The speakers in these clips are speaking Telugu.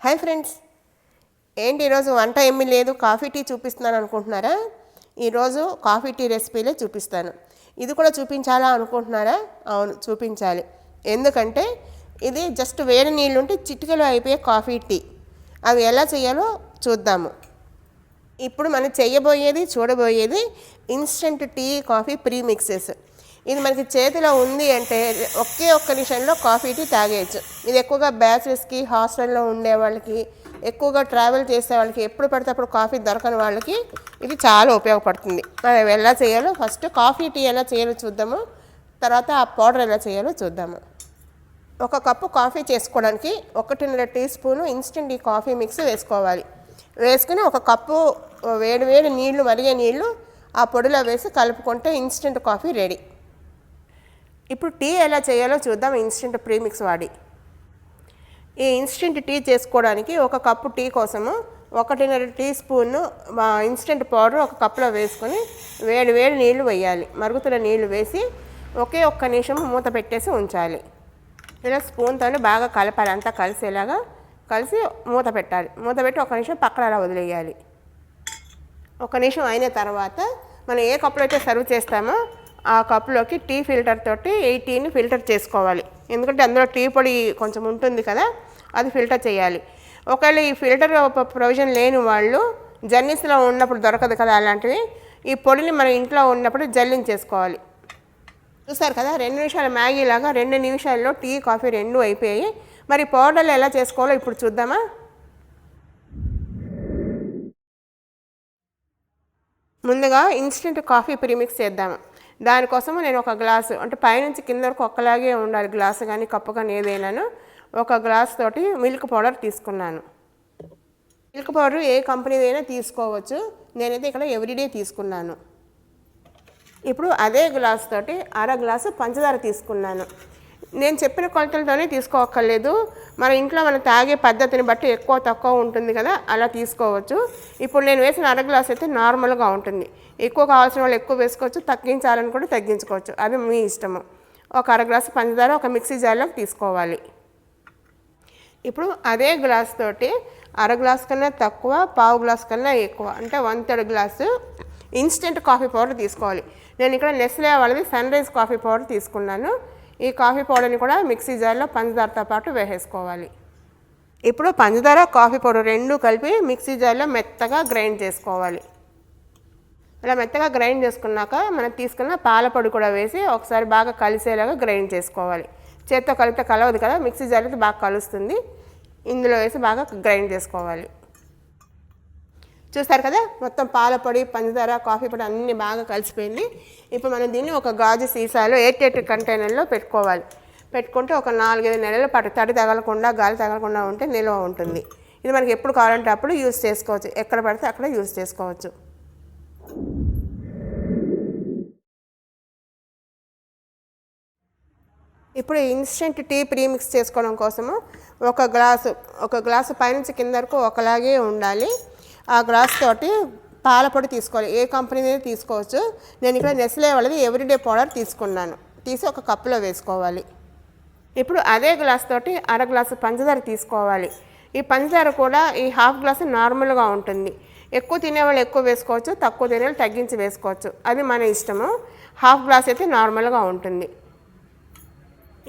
హాయ్ ఫ్రెండ్స్, ఏంటి ఈరోజు వంట ఏమీ లేదు, కాఫీ టీ చూపిస్తున్నాను అనుకుంటున్నారా? ఈరోజు కాఫీ టీ రెసిపీలే చూపిస్తాను. ఇది కూడా చూపించాలా అనుకుంటున్నారా? అవును, చూపించాలి. ఎందుకంటే ఇది జస్ట్ వేడి నీళ్ళు ఉంటే చిటికలో అయిపోయే కాఫీ టీ. అవి ఎలా చేయాలో చూద్దాము. ఇప్పుడు మనం చూడబోయేది ఇన్స్టెంట్ టీ కాఫీ ప్రీమిక్సెస్. ఇది మనకి చేతిలో ఉంది అంటే ఒక్క నిమిషంలో కాఫీ టీ తాగేయచ్చు. ఇది ఎక్కువగా బ్యాచిలర్స్కి, హాస్టల్లో ఉండే వాళ్ళకి, ఎక్కువగా ట్రావెల్ చేసే వాళ్ళకి, ఎప్పుడు పడితే అప్పుడు కాఫీ దొరకని వాళ్ళకి ఇది చాలా ఉపయోగపడుతుంది. మనం ఎలా చేయాలో ఫస్ట్ కాఫీ టీ ఎలా చేయాలో చూద్దాము, తర్వాత ఆ పౌడర్ ఎలా చేయాలో చూద్దాము. ఒక కప్పు కాఫీ చేసుకోవడానికి 1.5 టీ స్పూను ఇన్స్టెంట్ ఈ కాఫీ మిక్స్ వేసుకోవాలి. వేసుకుని ఒక కప్పు వేడి నీళ్లు, మరిగే నీళ్లు ఆ పొడిలో వేసి కలుపుకుంటే ఇన్స్టెంట్ కాఫీ రెడీ. ఇప్పుడు టీ ఎలా చేయాలో చూద్దాం ఇన్స్టెంట్ ప్రీమిక్స్ వాడి. ఈ ఇన్స్టెంట్ టీ చేసుకోవడానికి ఒక కప్పు టీ కోసము 1.5 టీ స్పూను ఇన్స్టెంట్ పౌడర్ ఒక కప్పులో వేసుకొని వేడి నీళ్లు వేయాలి. మరుగుతున్న నీళ్లు వేసి ఒక్క నిమిషం మూత పెట్టేసి ఉంచాలి. ఇలా స్పూన్తో బాగా కలపాలి, అంతా కలిసేలాగా కలిసి మూత పెట్టాలి. మూత పెట్టి 1 నిమిషం పక్కన అలా వదిలేయాలి. 1 నిమిషం అయిన తర్వాత మనం ఏ కప్పులో అయితే సర్వ్ చేస్తామో ఆ కప్పులోకి టీ ఫిల్టర్ తోటి ఈ టీని ఫిల్టర్ చేసుకోవాలి. ఎందుకంటే అందులో టీ పొడి కొంచెం ఉంటుంది కదా, అది ఫిల్టర్ చేయాలి. ఒకవేళ ఈ ఫిల్టర్ ప్రొవిజన్ లేని వాళ్ళు జర్నీస్లో ఉన్నప్పుడు దొరకదు కదా, అలాంటివి ఈ పొడిని మన ఇంట్లో ఉన్నప్పుడు జల్లించేసుకోవాలి. చూసారు కదా, 2 నిమిషాల మ్యాగీ లాగా 2 నిమిషాల్లో టీ కాఫీ 2 అయిపోయాయి. మరి పౌడర్లు ఎలా చేసుకోవాలో ఇప్పుడు చూద్దామా. ముందుగా ఇన్స్టెంట్ కాఫీ ప్రీమిక్స్ చేద్దాము. దానికోసము నేను ఒక గ్లాసు, అంటే పైనుంచి కింద వరకు ఒక్కలాగే ఉండాలి గ్లాసు కానీ కప్పు కానీ ఏదైనాను, ఒక గ్లాస్ తోటి మిల్క్ పౌడర్ తీసుకున్నాను. మిల్క్ పౌడర్ ఏ కంపెనీదైనా తీసుకోవచ్చు, నేనైతే ఇక్కడ ఎవ్రీడే తీసుకున్నాను. ఇప్పుడు అదే గ్లాస్ తోటి 1/2 గ్లాసు పంచదార తీసుకున్నాను. నేను చెప్పిన కొలతలతోనే తీసుకోవక్కర్లేదు, మన ఇంట్లో మనం తాగే పద్ధతిని బట్టి ఎక్కువ తక్కువ ఉంటుంది కదా, అలా తీసుకోవచ్చు. ఇప్పుడు నేను వేసిన 1/2 గ్లాస్ అయితే నార్మల్గా ఉంటుంది. ఎక్కువ కావాల్సిన వాళ్ళు ఎక్కువ వేసుకోవచ్చు, తగ్గించాలని కూడా తగ్గించుకోవచ్చు, అది మీ ఇష్టము. ఒక 1/2 గ్లాసు పంచదార ఒక మిక్సీ జార్లోకి తీసుకోవాలి. ఇప్పుడు అదే గ్లాస్ తోటి 1/2 గ్లాస్ కన్నా తక్కువ, 1/2 గ్లాస్ కన్నా ఎక్కువ, అంటే 1/3 గ్లాసు ఇన్స్టెంట్ కాఫీ పౌడర్ తీసుకోవాలి. నేను ఇక్కడ నెస్లే వాళ్ళది సన్ రైజ్ కాఫీ పౌడర్ తీసుకున్నాను. ఈ కాఫీ పౌడర్ని కూడా మిక్సీ జార్లో పంచదారతో పాటు వేసేసుకోవాలి. ఇప్పుడు పంచదార, కాఫీ పౌడర్ 2 కలిపి మిక్సీ జార్లో మెత్తగా గ్రైండ్ చేసుకోవాలి. అలా మెత్తగా గ్రైండ్ చేసుకున్నాక మనం తీసుకున్న పాల పొడి కూడా వేసి ఒకసారి బాగా కలిసేలాగా గ్రైండ్ చేసుకోవాలి. చేత్తో కలిపితే కలవదు కదా, మిక్సీ జార్లో బాగా కలుస్తుంది. ఇందులో వేసి బాగా గ్రైండ్ చేసుకోవాలి. చూస్తారు కదా, మొత్తం పాల పొడి, పంచదార, కాఫీ పొడి అన్నీ బాగా కలిసిపోయింది. ఇప్పుడు మనం దీన్ని ఒక గాజు సీసాలో ఎయిర్ కంటైనర్లో పెట్టుకోవాలి. పెట్టుకుంటే ఒక 4-5 నెలల పాటు తడి తగలకుండా, గాలి తగలకుండా ఉంటే నిల్వ ఉంటుంది. ఇది మనకి ఎప్పుడు కావాలంటే అప్పుడు యూజ్ చేసుకోవచ్చు, ఎక్కడ పడితే అక్కడ యూజ్ చేసుకోవచ్చు. ఇప్పుడు ఇన్స్టెంట్ టీ ప్రీమిక్స్ చేసుకోవడం కోసము ఒక గ్లాసు పైనుంచి కింద వరకు ఒకలాగే ఉండాలి. ఆ గ్లాస్ తోటి పాల పొడి తీసుకోవాలి, ఏ కంపెనీది తీసుకోవచ్చు. నేను ఇక్కడ నెస్లే వాళ్ళది ఎవ్రీడే పౌడర్ తీసుకున్నాను. తీసి ఒక కప్పులో వేసుకోవాలి. ఇప్పుడు అదే గ్లాస్ తోటి 1/2 గ్లాసు పంచదార తీసుకోవాలి. ఈ పంచదార కూడా ఈ 1/2 గ్లాసు నార్మల్గా ఉంటుంది. ఎక్కువ తినేవాళ్ళు ఎక్కువ వేసుకోవచ్చు, తక్కువ తినేవాళ్ళు తగ్గించి వేసుకోవచ్చు, అది మన ఇష్టము. 1/2 గ్లాస్ అయితే నార్మల్గా ఉంటుంది.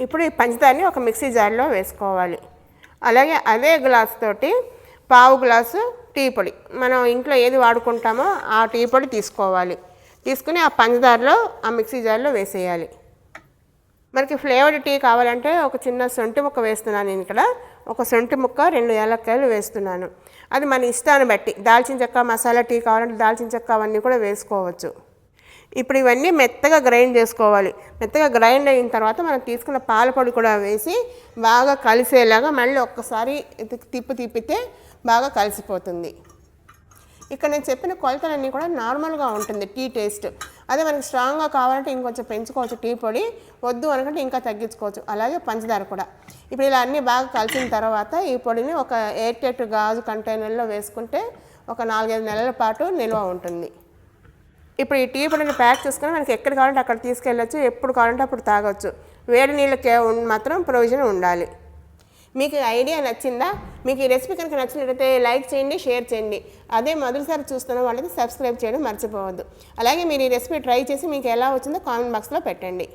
ఇప్పుడు ఈ పంచదారని ఒక మిక్సీ జార్లో వేసుకోవాలి. అలాగే అదే గ్లాస్ తోటి 1/2 గ్లాసు టీ పొడి, మనం ఇంట్లో ఏది వాడుకుంటామో ఆ టీ పొడి తీసుకోవాలి. తీసుకుని ఆ పంచదారలో ఆ మిక్సీ జార్లో వేసేయాలి. మనకి ఫ్లేవర్డ్ టీ కావాలంటే ఒక చిన్న శొంఠి ముక్క వేస్తున్నాను. నేను ఇక్కడ ఒక శొంఠి ముక్క, 2 యాలక్కాయలు వేస్తున్నాను. అది మన ఇష్టాన్ని బట్టి, దాల్చిన చెక్క, మసాలా టీ కావాలంటే దాల్చిన చెక్క అవన్నీ కూడా వేసుకోవచ్చు. ఇప్పుడు ఇవన్నీ మెత్తగా గ్రైండ్ చేసుకోవాలి. మెత్తగా గ్రైండ్ అయిన తర్వాత మనం తీసుకున్న పాల పొడి కూడా వేసి బాగా కలిసేలాగా మళ్ళీ ఒక్కసారి తిప్పితే బాగా కలిసిపోతుంది. ఇక్కడ నేను చెప్పిన కొలతలన్నీ కూడా నార్మల్గా ఉంటుంది టీ టేస్ట్. అదే మనకి స్ట్రాంగ్గా కావాలంటే ఇంకొంచెం పెంచుకోవచ్చు టీ పొడి, వద్దు అనుకుంటే ఇంకా తగ్గించుకోవచ్చు. అలాగే పంచదార కూడా. ఇప్పుడు ఇలా అన్నీ బాగా కలిసిన తర్వాత ఈ పొడిని ఒక ఎయిర్ గాజు కంటైనర్లో వేసుకుంటే ఒక 4-5 నెలల పాటు నిల్వ ఉంటుంది. ఇప్పుడు ఈ టీ పొడిని ప్యాక్ చేసుకొని మనకి ఎక్కడ కావాలంటే అక్కడ తీసుకెళ్ళచ్చు, ఎప్పుడు కావాలంటే అప్పుడు తాగొచ్చు. వేడి నీళ్ళకి మాత్రం ప్రొవిజన్ ఉండాలి. మీకు ఐడియా నచ్చిందా? మీకు ఈ రెసిపీ కనుక నచ్చినట్లయితే లైక్ చేయండి, షేర్ చేయండి. అదే మొదటిసారి చూస్తున్న వాళ్ళకి సబ్స్క్రైబ్ చేయడం మర్చిపోవద్దు. అలాగే మీరు ఈ రెసిపీ ట్రై చేసి మీకు ఎలా వచ్చిందో కామెంట్ బాక్స్లో పెట్టండి.